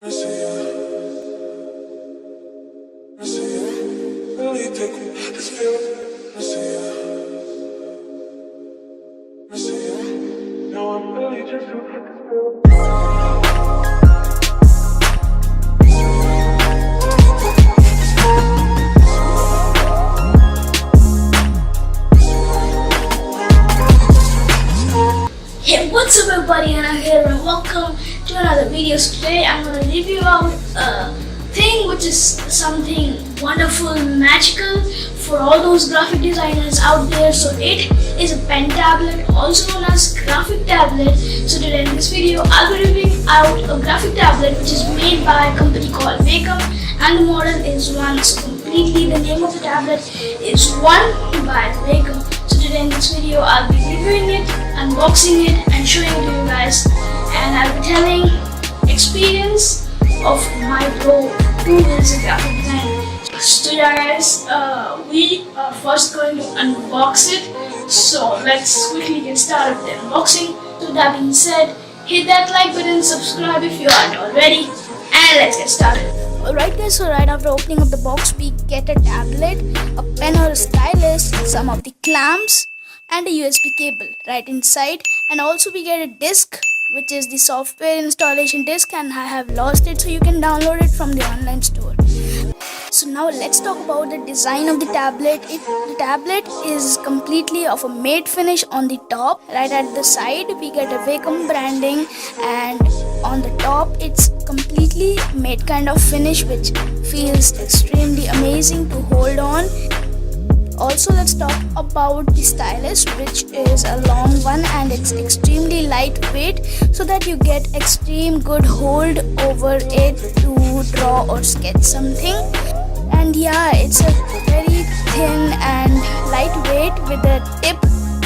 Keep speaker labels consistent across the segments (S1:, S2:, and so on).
S1: Hey, what's up everybody, Anagh here and welcome to another video. So today I'm going to review out a thing which is something wonderful, magical for all those graphic designers out there. So it is a pen tablet, also known as graphic tablet. So today in this video I'll be reviewing out a graphic tablet which is made by a company called WACOM, and the model is One. So completely the name of the tablet is One by WACOM. So today in this video I'll be reviewing it, unboxing it and showing it to you guys, and I'll be telling experience of my bro who is a graphic designer. So yeah guys, we are first going to unbox it, so let's quickly get started with the unboxing. So that being said, hit that like button, subscribe if you aren't already, and let's get started. Alright guys, so right after opening up the box we get a tablet, a pen or a stylus, some of the clamps and a USB cable right inside, and also we get a disc which is the software installation disc, and I have lost it, so you can download it from the online store. So now let's talk about the design of the tablet. The tablet is completely of a matte finish on the top. Right at the side we get a WACOM branding, and on the top it's completely matte kind of finish which feels extremely amazing to hold on. Also let's talk about the stylus, which is a long one and it's extremely lightweight, so that you get extreme good hold over it to draw or sketch something. And yeah, it's a very thin and lightweight with a tip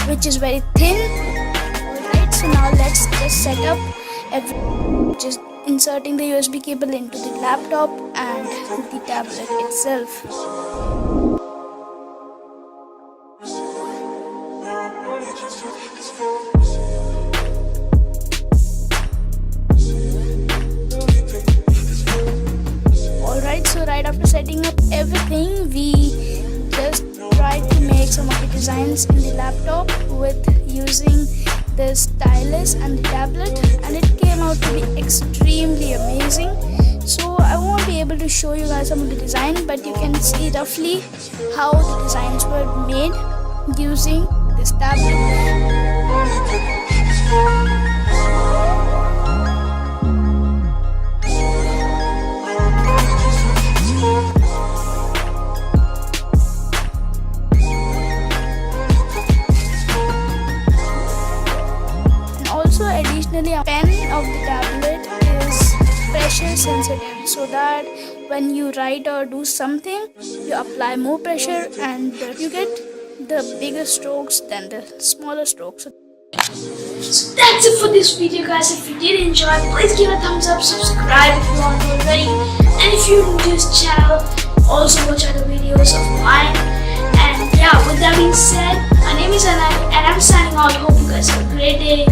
S1: which is very thin. Alright, so now let's just set up everything, just inserting the USB cable into the laptop and the tablet itself. Alright, so right after setting up everything, we just tried to make some of the designs in the laptop with using the stylus and the tablet, and it came out to be extremely amazing. So I won't be able to show you guys some of the design, but you can see roughly how the designs were made using this tablet. Additionally, a pen of the tablet is pressure sensitive, so that when you write or do something, you apply more pressure and you get the bigger strokes than the smaller strokes. So that's it for this video guys. If you did enjoy, please give a thumbs up, subscribe if you aren't already, and if you're new to this channel, also watch other videos of mine. And yeah, with that being said, my name is Anagh and I'm signing out. Hope you guys have a great day.